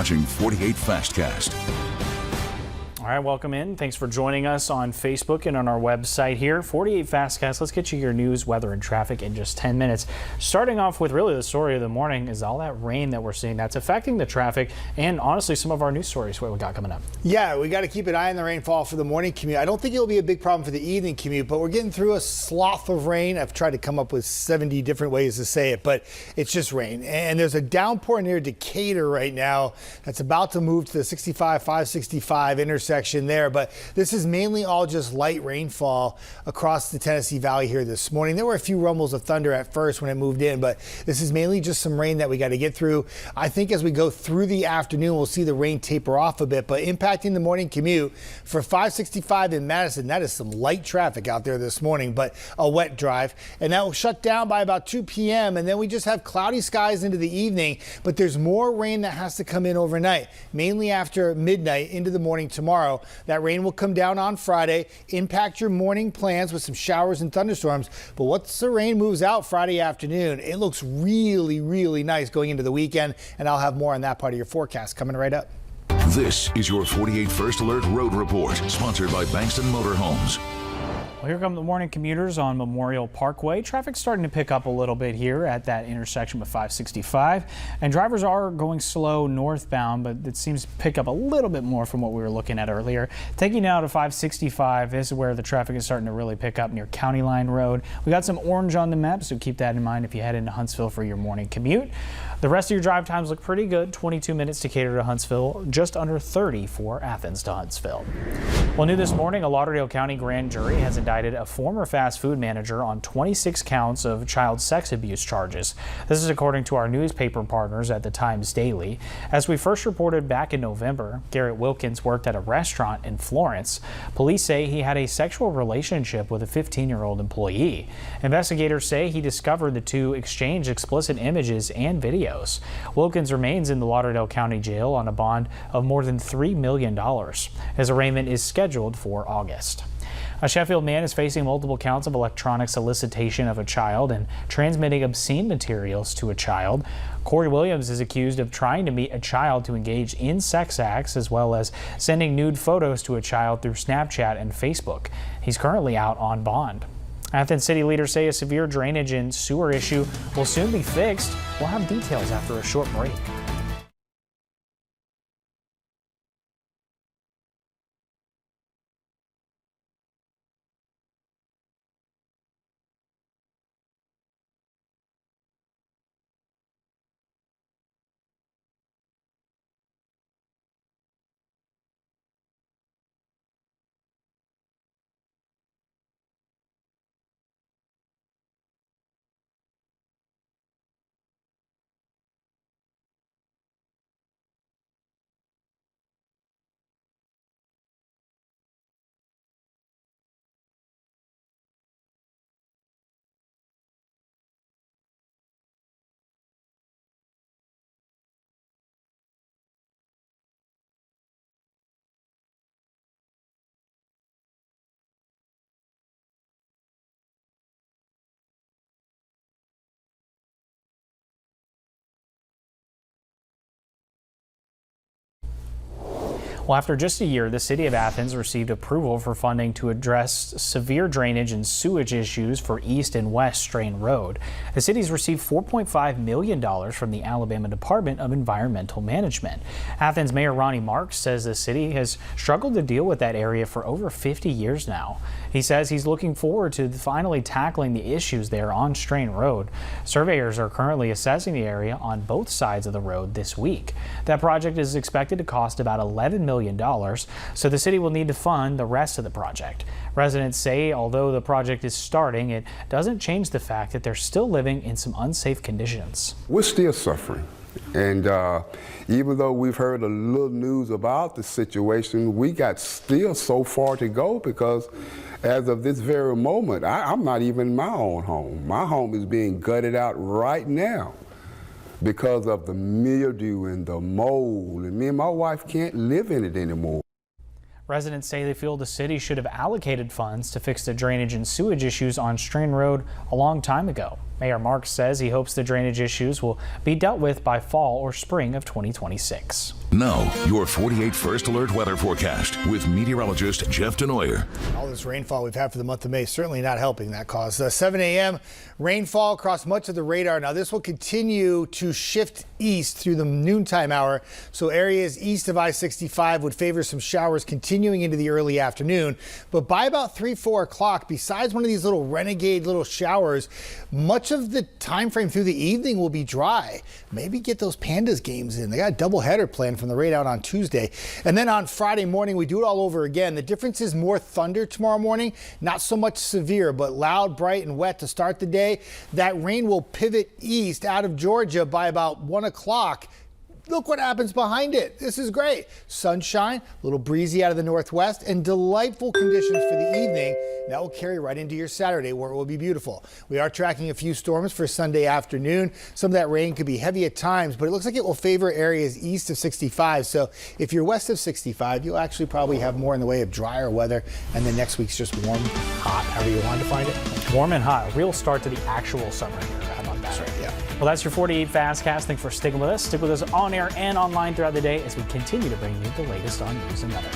watching 48 Fastcast. All right, welcome in. Thanks for joining us on Facebook and on our website here. 48 Fastcast. Let's get you your news, weather, and traffic in just 10 minutes. Starting off with really the story of the morning is all that rain that we're seeing that's affecting the traffic and honestly some of our news stories. What we got coming up? Yeah, we got to keep an eye on the rainfall for the morning commute. I don't think it'll be a big problem for the evening commute, but we're getting through a slough of rain. I've tried to come up with 70 different ways to say it, but it's just rain. And there's a downpour near Decatur right now that's about to move to the 565 intersection there. But this is mainly all just light rainfall across the Tennessee Valley here this morning. There were a few rumbles of thunder at first when it moved in, but this is mainly just some rain that we got to get through. I think as we go through the afternoon, we'll see the rain taper off a bit, but impacting the morning commute for 565 in Madison, that is some light traffic out there this morning, but a wet drive. And that will shut down by about 2 p.m. And then we just have cloudy skies into the evening, but there's more rain that has to come in overnight, mainly after midnight into the morning tomorrow. That rain will come down on Friday, impact your morning plans with some showers and thunderstorms. But once the rain moves out Friday afternoon, it looks really, really nice going into the weekend. And I'll have more on that part of your forecast coming right up. This is your 48 First Alert Road Report, sponsored by Bankston Motorhomes. Well, here come the morning commuters on Memorial Parkway. Traffic's starting to pick up a little bit here at that intersection with 565. And drivers are going slow northbound, but it seems to pick up a little bit more from what we were looking at earlier. Taking you now to 565, this is where the traffic is starting to really pick up near County Line Road. We got some orange on the map, so keep that in mind if you head into Huntsville for your morning commute. The rest of your drive times look pretty good. 22 minutes Decatur to Huntsville, just under 30 for Athens to Huntsville. Well, new this morning, a Lauderdale County grand jury has indicted a former fast food manager on 26 counts of child sex abuse charges. This is according to our newspaper partners at the Times Daily. As we first reported back in November, Garrett Wilkins worked at a restaurant in Florence. Police say he had a sexual relationship with a 15-year-old employee. Investigators say he discovered the two exchanged explicit images and videos. Wilkins remains in the Lauderdale County Jail on a bond of more than $3 million. His arraignment is scheduled for August. A Sheffield man is facing multiple counts of electronic solicitation of a child and transmitting obscene materials to a child. Corey Williams is accused of trying to meet a child to engage in sex acts, as well as sending nude photos to a child through Snapchat and Facebook. He's currently out on bond. Athens city leaders say a severe drainage and sewer issue will soon be fixed. We'll have details after a short break. Well, after just a year, the city of Athens received approval for funding to address severe drainage and sewage issues for East and West Strain Road. The city's received $4.5 million from the Alabama Department of Environmental Management. Athens Mayor Ronnie Marks says the city has struggled to deal with that area for over 50 years now. He says he's looking forward to finally tackling the issues there on Strain Road. Surveyors are currently assessing the area on both sides of the road this week. That project is expected to cost about $11 million, so the city will need to fund the rest of the project. Residents say although the project is starting, it doesn't change the fact that they're still living in some unsafe conditions. We're still suffering. And even though we've heard a little news about the situation, we got still so far to go because as of this very moment, I'm not even in my own home. My home is being gutted out right now because of the mildew and the mold, and me and my wife can't live in it anymore. Residents say they feel the city should have allocated funds to fix the drainage and sewage issues on Strain Road a long time ago. Mayor Marks says he hopes the drainage issues will be dealt with by fall or spring of 2026. Now, your 48 First Alert weather forecast with meteorologist Jeff Denoyer. All this rainfall we've had for the month of May certainly not helping that cause. 7 a.m. rainfall across much of the radar. Now this will continue to shift east through the noontime hour. So areas east of I-65 would favor some showers continuing into the early afternoon. But by about 3-4 o'clock, besides one of these little renegade little showers, much of the time frame through the evening will be dry. Maybe get those Pandas games in. They got a doubleheader planned from the rain out on Tuesday. And then on Friday morning, we do it all over again. The difference is more thunder tomorrow morning, not so much severe, but loud, bright, and wet to start the day. That rain will pivot east out of Georgia by about 1 o'clock. Look what happens behind it. This is great. Sunshine, a little breezy out of the northwest, and delightful conditions for the evening. That will carry right into your Saturday, where it will be beautiful. We are tracking a few storms for Sunday afternoon. Some of that rain could be heavy at times, but it looks like it will favor areas east of 65. So if you're west of 65, you'll actually probably have more in the way of drier weather. And then next week's just warm, hot, however you want to find it. Warm and hot. A real start to the actual summer here. How about that? That's right, yeah. Well, that's your 48 Fastcast. Thanks for sticking with us. Stick with us on air and online throughout the day as we continue to bring you the latest on news and weather.